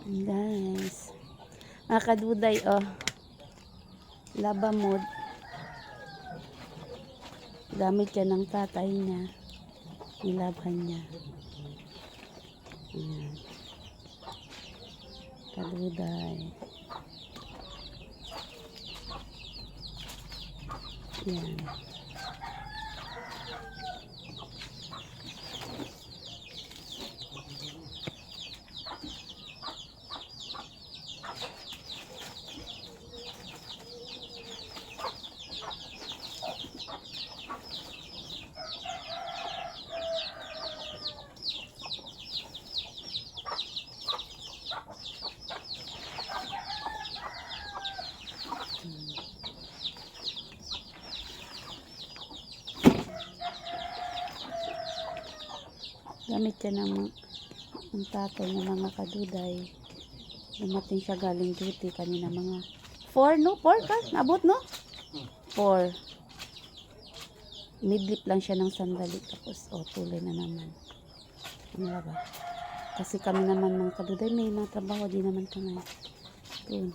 Guys, mga kaduday, oh, laba mood. Gamit yan ng tatay niya. Nilabhan niya. Ayan. Kaduday. Ayan. Gamit yan ng tatay ng mga kaduday. Dumating siya galing duty kanina mga 4, no? 4 ka? Nabot, no? 4. Midlip lang siya ng sandali. Tapos, tuloy na naman. Ano ba? Kasi kami naman mga kaduday, may natrabaho din naman kami. Doon.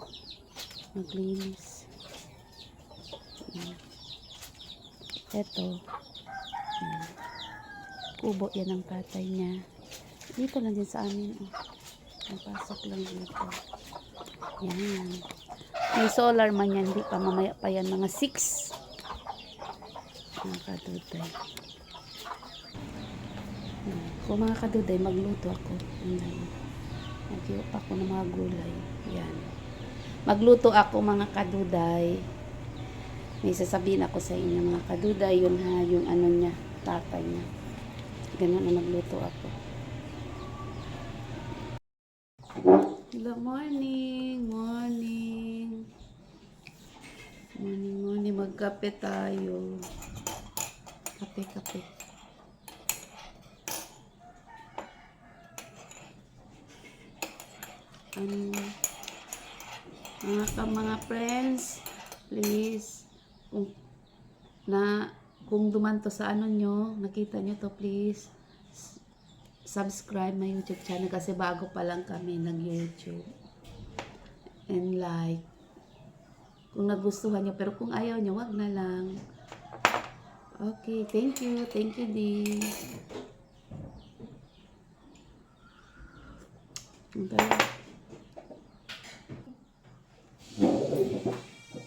Maglinis. Eto. Kubo yan ang tatay niya. Dito lang din sa amin. Napasok lang dito. Yan. May solar man yan. Hindi pa mamaya pa yan. Mga 6. Mga kaduday. Kung mga kaduday, magluto ako. Nagyo ako ng mga gulay. Yan. Magluto ako mga kaduday. May sasabihin ako sa inyo mga kaduday. Yun ha, yung ano niya, tatay niya. Ganun na magluto ako. Hello, morning. Morning. Morning. Magkape tayo. Kape. Mga friends, please, kung dumanto sa ano nyo, nakita nyo to, please, subscribe my YouTube channel kasi bago pa lang kami nag-YouTube. And like, kung nagustuhan nyo, pero kung ayaw nyo, wag na lang. Okay, thank you, Dee.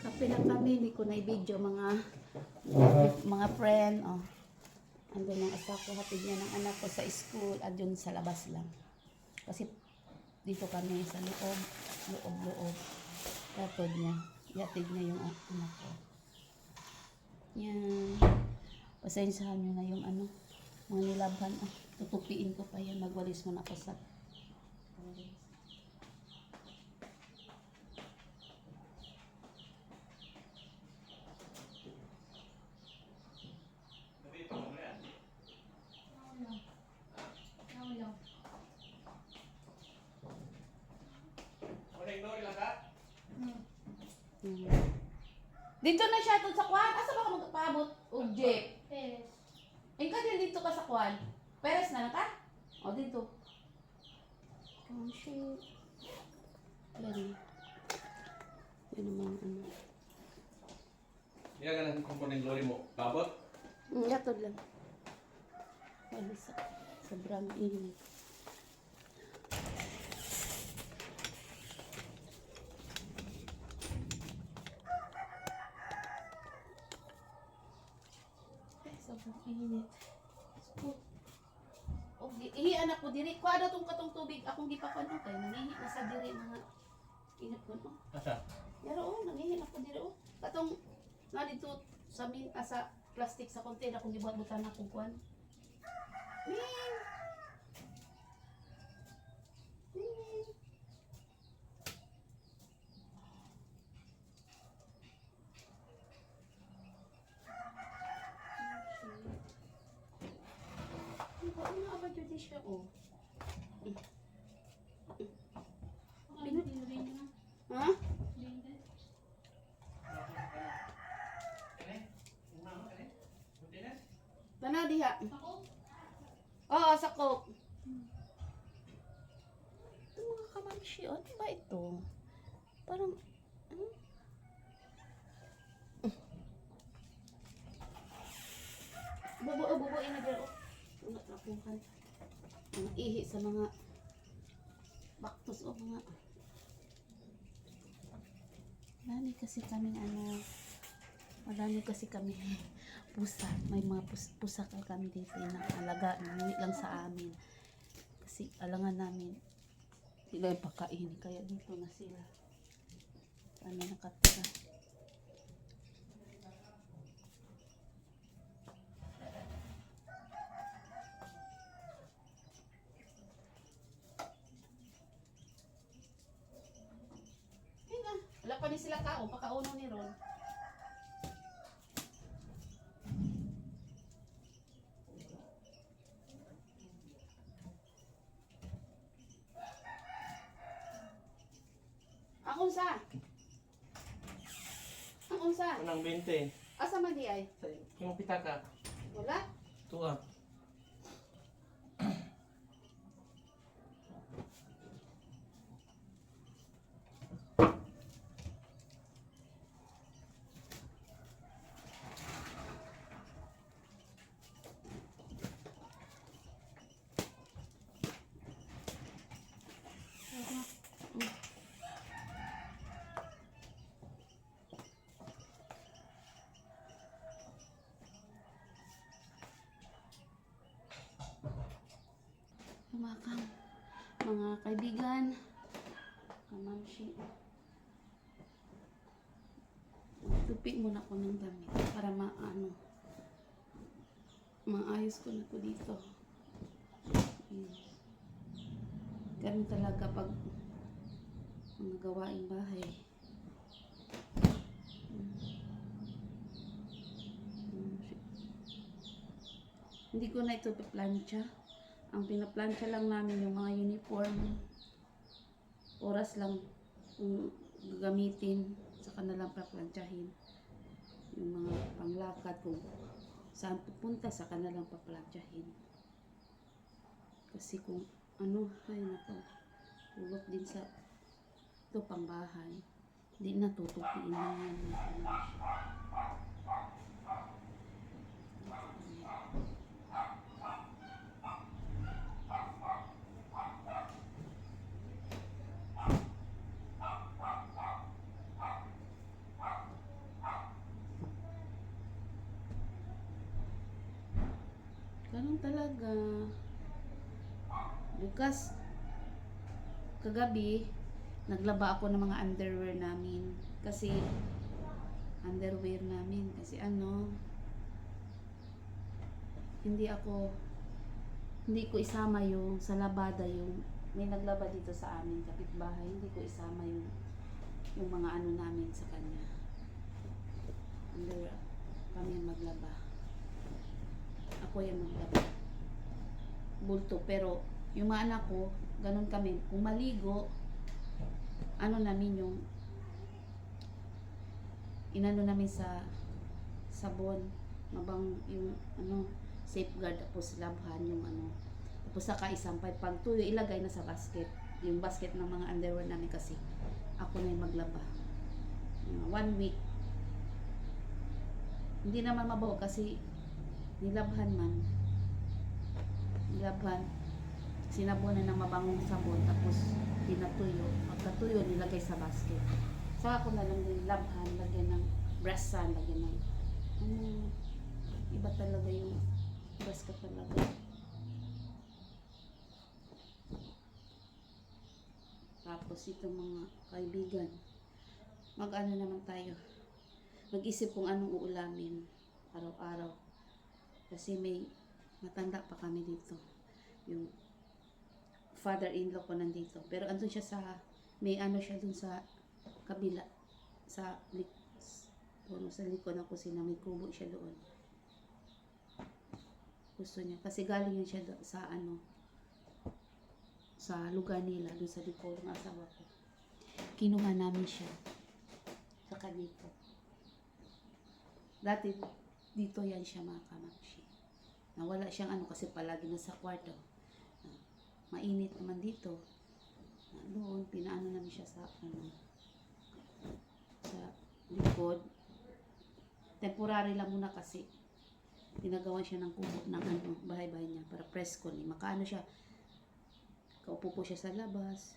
Kape na kami, hindi ko na i-video mga friend. Andun ang asa ko, hatid niya ng anak ko sa school at yun sa labas lang. Kasi dito kami sa loob. Hatid niya yung anak ko. Yan. Pasensyahan nyo na yung mga nilabhan. Tutupiin ko pa yan. Magwalis mo na ako sa Dito na siya sa kwan. Asa ba ka magpaabot? Jeep. Peres. Ikaw din dito ka sa kwan. Peres na ka? O dito. Oh shit. Yan. Yan naman Iya kan komponen glory mo. Babot? Yatod lang. Wala sobrang init. Sobrang init. Ihi anak ko diri. Kuha daw tong katong tubig akong gipakuan ko kay nangihi na sa diri mga init ko no. Asa? Yaro nangihi ako diri Katong na dito sa plastic sa container akong gibuhat-butan akong kuan. Min. Ano ba dito siya Ha? Tana diha. Oo, sakop. Ito mga kamay. kamamshi, ano ba ito? Parang, bubo, inagyan, mga trapuhan. Ang ihi sa mga baktos, mga, marami kasi kaming marami kasi kami pusa. May mga pusa kami dito na alaga, nangyay lang sa amin. Kasi alangan namin, sila yung pakain, kaya dito na sila. Ano nakatira. Wala pa ni sila kao, pakauno ni Ron. Ang unsa? Ang unsa? Unang 20. Asa man di ay? Sa yung pitaka. Wala? Tuwa. Mga kaibigan, kamamshi. Tupi muna ko ng damit para maayos ko na ko dito. Ganun talaga pag mga gawaing bahay. Hindi ko na ito plancha. Ang pinaplansya lang namin yung mga uniform. Oras lang gagamitin, saka na lang paplansyahin. Yung mga panglakad kung saan pupunta, saka na lang paplansyahin. Kasi kung ay nako, tulog din sa ito pang bahay. Hindi na tutupiin na yan. Ganun talaga. Bukas, kagabi, naglaba ako ng mga underwear namin. Kasi, hindi ko isama yung sa labada yung, may naglaba dito sa amin, kapitbahay, hindi ko isama yung mga namin sa kanya. Underwear, kami yung maglaba. Ako yung maglaba. Bulto, pero yung mga anak ko, ganun kami. Kung maligo, namin yung namin sa sabon, mabang yung safeguard, tapos labhan yung tapos saka isampay, pag tuyo ilagay na sa basket, yung basket ng mga underwear namin, kasi ako na yung maglaba. 1 week, hindi naman mabaho kasi nilabhan, sinabunan ng mabangong sabon, tapos pinatuyo. Pagkatuyo, nilagay sa basket. Saka ako na lang din labhan, lagyan ng brasan, lagyan ng iba talaga yung basket talaga. Tapos itong mga kaibigan, naman tayo, mag-isip kung anong uulamin araw-araw. Kasi may matanda pa kami dito. Yung father-in-law ko nandito. Pero andun siya may siya dun sa kabila. Sa likod ng kusina. May kubo siya doon. Gusto niya. Kasi galing yun siya sa lugar nila. Dun sa likod ng asawa ko. Kinuha namin siya. Saka dito. Dati dito yan siya, mga kamamshi. Nawala siyang kasi palagi nasa kwarto. Mainit naman dito. Doon. yung pinaano namin siya sa sa likod. Temporary lang muna kasi ginagawa siya ng kubo ng bahay-bahay niya para presko ni makaano siya. Kaupo po siya sa labas.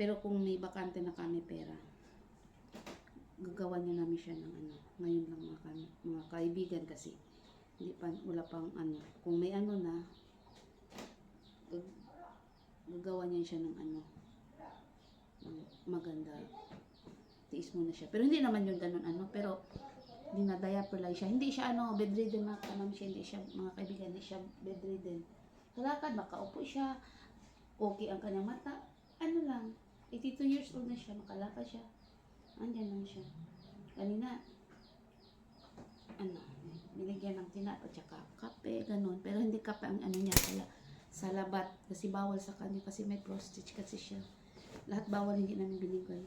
Pero kung may bakante na kami pera, gagawa niya namin siya ng ngayon lang mga kaibigan kasi hindi pa wala pang kung may na gagawa niya siya ng ng maganda, tiis muna siya pero hindi naman yun ganun pero dinadiaper lang siya, hindi siya bedridden ma'am siya, hindi siya mga kaibigan, hindi siya bedridden, kalakad makaupo siya, okay ang kanyang mata, lang 82 years old na siya, makalakad siya, andyan lang siya. Kanina binigyan ng tinap at saka kape, ganun. Pero hindi kape ang niya, sa labat. Kasi bawal sa kanya, kasi may prostate kasi siya. Lahat bawal, hindi namin binigay.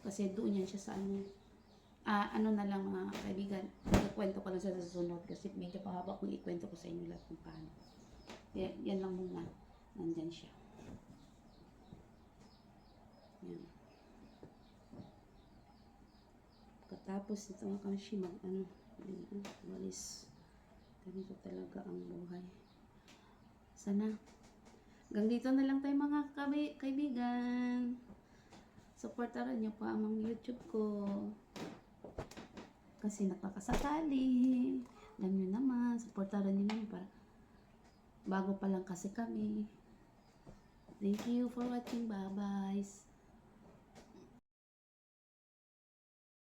Kasi doon yan siya sa na lang mga kaibigan. Ikwento ko lang sa susunod kasi medyo pahaba kung ikwento ko sa inyo lahat kung paano. Yan lang muna. Nandyan siya. Yan. Tapos ito nga kasi walis. Ganito talaga ang buhay. Sana. Hanggang dito na lang tayo mga kaibigan. Supportaran niyo pa ang YouTube ko. Kasi nakakasakali. Alam niyo naman, supportaran niyo naman para bago pa lang kasi kami. Thank you for watching. Bye-bye.